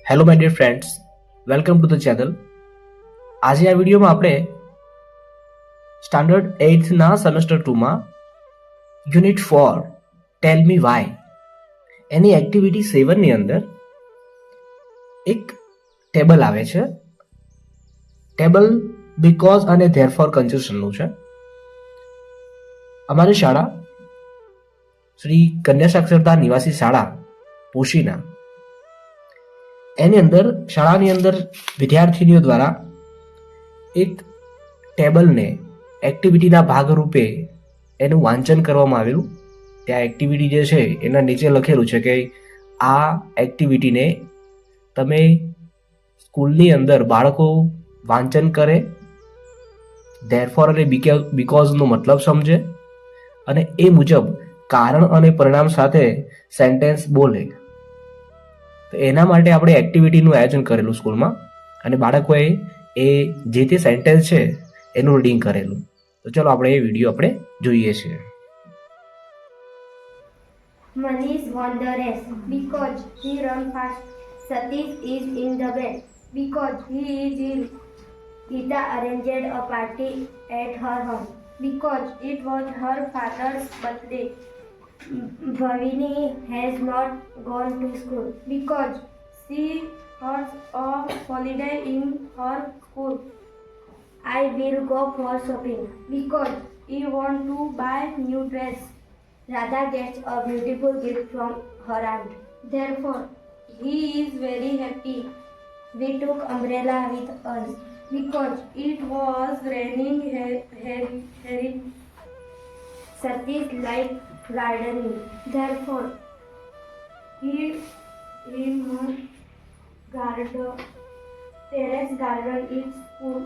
Hello my dear friends, welcome to the channel. આજે આ વિડીયોમાં આપણે સ્ટાન્ડર્ડ 8ના સેમેસ્ટર 2માં unit 4 tell me why any activity 7ની અંદર એક ટેબલ આવે છે. ટેબલ બીકોઝ અને ધેરફોર કન્જેશનનું છે. અમારી શાળા શ્રી કન્યા સાક્ષરતા નિવાસી શાળા પોશીના એની અંદર શાળાની અંદર વિદ્યાર્થીનીઓ દ્વારા એક ટેબલને એક્ટિવિટીના ભાગરૂપે એનું વાંચન કરવામાં આવેલું. ત્યાં એક્ટિવિટી જે છે એના નીચે લખેલું છે કે આ એક્ટિવિટીને તમે સ્કૂલની અંદર બાળકો વાંચન કરે, ધેરફોર અને બીકોઝનો મતલબ સમજે અને એ મુજબ કારણ અને પરિણામ સાથે સેન્ટેન્સ બોલે. તો એના માટે આપણે એક્ટિવિટીનું આયોજન કરેલું સ્કૂલમાં અને બાળકોએ એ જે તે સેન્ટેન્સ છે એનું રીડિંગ કરેલું. તો ચલો આપણે એ વિડીયો આપણે જોઈએ છીએ. Manish won the race because he ran fast. Satish is in the bed because he is ill. Geeta arranged a party at her home because it was her father's birthday. Bhavini has not gone to school because she has a holiday in her school. I will go for shopping because he want to buy new dress. Radha gets a beautiful gift from her aunt. Therefore, he is very happy. We took umbrella with us because it was raining heavy. Satish likes gardening. Therefore, he must garden terrace garden in school